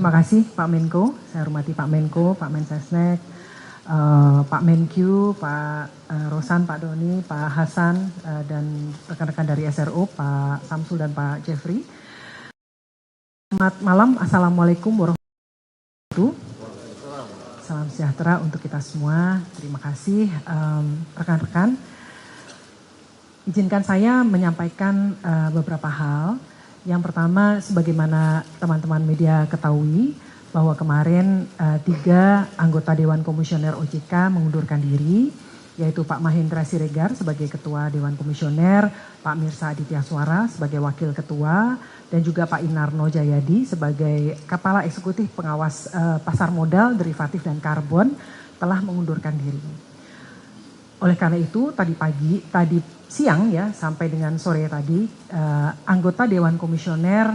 Terima kasih Pak Menko, saya hormati Pak Menko, Pak Mensesnek, Pak Menkyu, Pak Rosan, Pak Doni, Pak Hasan, dan rekan-rekan dari SRO, Pak Samsul dan Pak Jeffrey. Selamat malam, Assalamualaikum warahmatullahi wabarakatuh. Salam sejahtera untuk kita semua, terima kasih rekan-rekan. Izinkan saya menyampaikan beberapa hal. Yang pertama, sebagaimana teman-teman media ketahui, bahwa kemarin 3 anggota Dewan Komisioner OJK mengundurkan diri, yaitu Pak Mahendra Siregar sebagai Ketua Dewan Komisioner, Pak Mirsa Aditya Suara sebagai Wakil Ketua, dan juga Pak Inarno Jayadi sebagai Kepala Eksekutif Pengawas Pasar Modal, Derivatif, dan Karbon telah mengundurkan diri. Oleh karena itu, tadi siang ya sampai dengan sore tadi, anggota Dewan Komisioner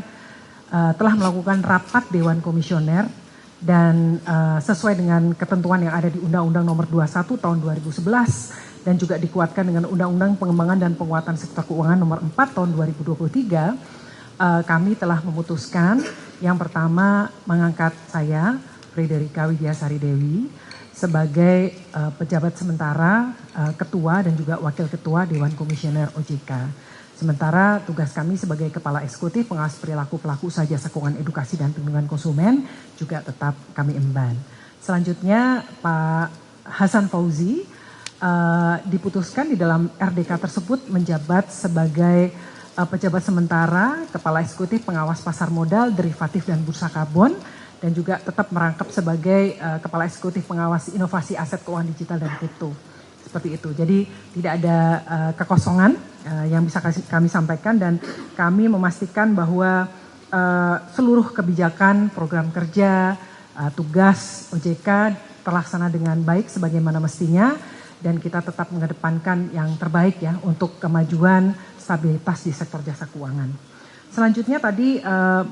telah melakukan rapat Dewan Komisioner dan sesuai dengan ketentuan yang ada di Undang-Undang Nomor 21 Tahun 2011 dan juga dikuatkan dengan Undang-Undang Pengembangan dan Penguatan Sektor Keuangan Nomor 4 Tahun 2023, kami telah memutuskan yang pertama mengangkat saya, Frederika Widyasari Dewi, sebagai pejabat sementara ketua dan juga wakil ketua Dewan Komisioner OJK. Sementara tugas kami sebagai kepala eksekutif pengawas perilaku pelaku usaha jasa keuangan edukasi dan perlindungan konsumen juga tetap kami emban. Selanjutnya Pak Hasan Fauzi diputuskan di dalam RDK tersebut menjabat sebagai pejabat sementara kepala eksekutif pengawas pasar modal, derivatif, dan bursa karbon, dan juga tetap merangkap sebagai Kepala Eksekutif Pengawas Inovasi Aset Keuangan Digital dan Kripto. Seperti itu. Jadi tidak ada kekosongan yang bisa kami sampaikan, dan kami memastikan bahwa seluruh kebijakan, program kerja, tugas OJK terlaksana dengan baik sebagaimana mestinya, dan kita tetap mengedepankan yang terbaik ya untuk kemajuan stabilitas di sektor jasa keuangan. Selanjutnya tadi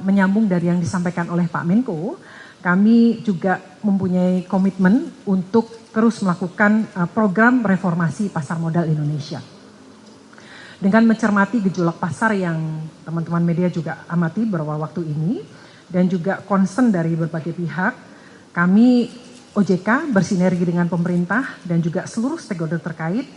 menyambung dari yang disampaikan oleh Pak Menko, kami juga mempunyai komitmen untuk terus melakukan program reformasi pasar modal Indonesia. Dengan mencermati gejolak pasar yang teman-teman media juga amati beberapa waktu ini, dan juga concern dari berbagai pihak, kami OJK bersinergi dengan pemerintah dan juga seluruh stakeholder terkait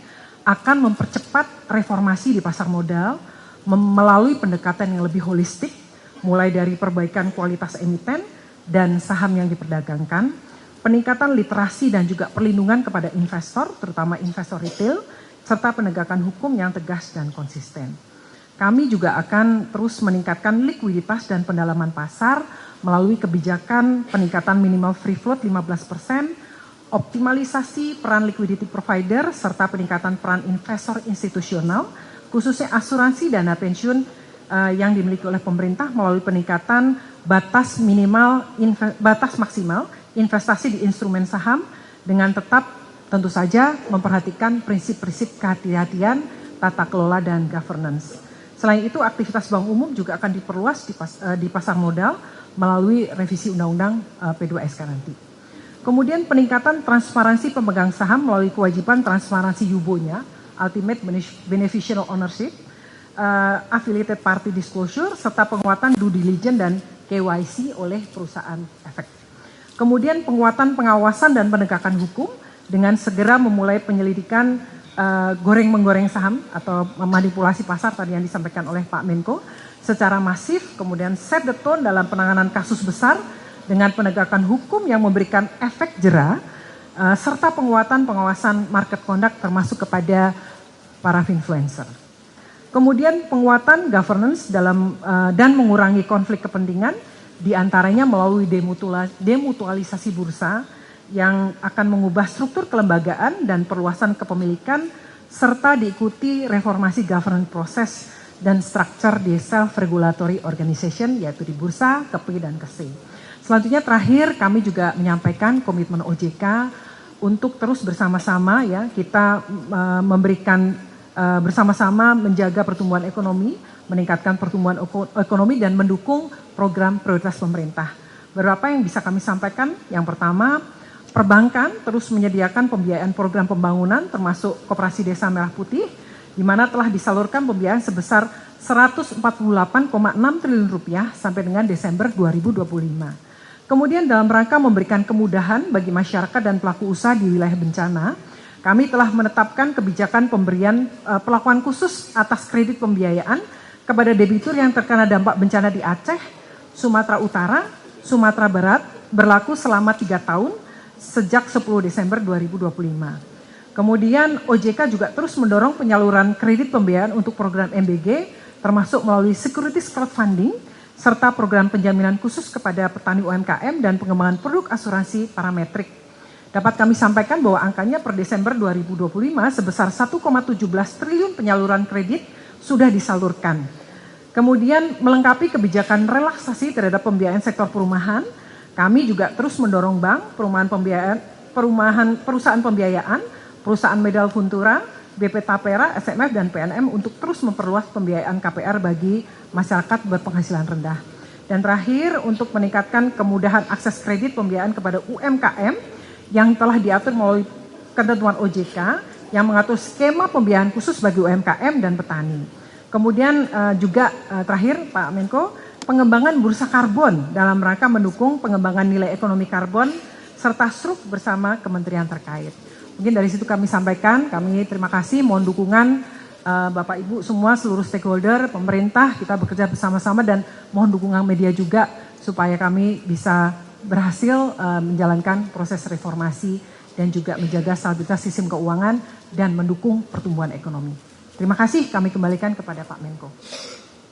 akan mempercepat reformasi di pasar modal melalui pendekatan yang lebih holistik, mulai dari perbaikan kualitas emiten dan saham yang diperdagangkan, peningkatan literasi dan juga perlindungan kepada investor, terutama investor retail, serta penegakan hukum yang tegas dan konsisten. Kami juga akan terus meningkatkan likuiditas dan pendalaman pasar melalui kebijakan peningkatan minimal free float 15%, optimalisasi peran liquidity provider, serta peningkatan peran investor institusional, khususnya asuransi dana pensiun yang dimiliki oleh pemerintah melalui peningkatan batas maksimal investasi di instrumen saham dengan tetap tentu saja memperhatikan prinsip-prinsip kehati-hatian, tata kelola, dan governance. Selain itu, aktivitas bank umum juga akan diperluas di pasar modal melalui revisi Undang-Undang P2SK nanti. Kemudian peningkatan transparansi pemegang saham melalui kewajiban transparansi yubonya, Ultimate Beneficial Ownership, Affiliated Party Disclosure, serta penguatan due diligence dan KYC oleh perusahaan efek. Kemudian penguatan pengawasan dan penegakan hukum dengan segera memulai penyelidikan goreng-menggoreng saham atau manipulasi pasar tadi yang disampaikan oleh Pak Menko secara masif, kemudian set the tone dalam penanganan kasus besar dengan penegakan hukum yang memberikan efek jera, serta penguatan pengawasan market conduct termasuk kepada para influencer. Kemudian penguatan governance dan mengurangi konflik kepentingan diantaranya melalui demutualisasi bursa yang akan mengubah struktur kelembagaan dan perluasan kepemilikan serta diikuti reformasi governance proses dan struktur di self-regulatory organization yaitu di bursa, KEPI, dan KSE. Selanjutnya terakhir kami juga menyampaikan komitmen OJK untuk terus bersama-sama ya kita memberikan bersama-sama menjaga pertumbuhan ekonomi, meningkatkan pertumbuhan ekonomi dan mendukung program prioritas pemerintah. Beberapa yang bisa kami sampaikan, yang pertama perbankan terus menyediakan pembiayaan program pembangunan termasuk Koperasi Desa Merah Putih, di mana telah disalurkan pembiayaan sebesar 148,6 triliun rupiah sampai dengan Desember 2025. Kemudian dalam rangka memberikan kemudahan bagi masyarakat dan pelaku usaha di wilayah bencana, kami telah menetapkan kebijakan pemberian perlakuan khusus atas kredit pembiayaan kepada debitur yang terkena dampak bencana di Aceh, Sumatera Utara, Sumatera Barat, berlaku selama 3 tahun sejak 10 Desember 2025. Kemudian OJK juga terus mendorong penyaluran kredit pembiayaan untuk program MBG, termasuk melalui securities crowdfunding, serta program penjaminan khusus kepada petani UMKM dan pengembangan produk asuransi parametrik. Dapat kami sampaikan bahwa angkanya per Desember 2025 sebesar 1,17 triliun penyaluran kredit sudah disalurkan. Kemudian melengkapi kebijakan relaksasi terhadap pembiayaan sektor perumahan, kami juga terus mendorong bank, perusahaan pembiayaan, perusahaan modal Funtura, BP Tapera, SMF, dan PNM untuk terus memperluas pembiayaan KPR bagi masyarakat berpenghasilan rendah. Dan terakhir, untuk meningkatkan kemudahan akses kredit pembiayaan kepada UMKM yang telah diatur melalui ketentuan OJK yang mengatur skema pembiayaan khusus bagi UMKM dan petani. Kemudian juga terakhir Pak Menko, pengembangan bursa karbon dalam rangka mendukung pengembangan nilai ekonomi karbon serta SRUK bersama kementerian terkait. Mungkin dari situ kami sampaikan, kami terima kasih, mohon dukungan Bapak Ibu semua, seluruh stakeholder, pemerintah, kita bekerja bersama-sama dan mohon dukungan media juga supaya kami bisa berhasil menjalankan proses reformasi dan juga menjaga stabilitas sistem keuangan dan mendukung pertumbuhan ekonomi. Terima kasih, kami kembalikan kepada Pak Menko.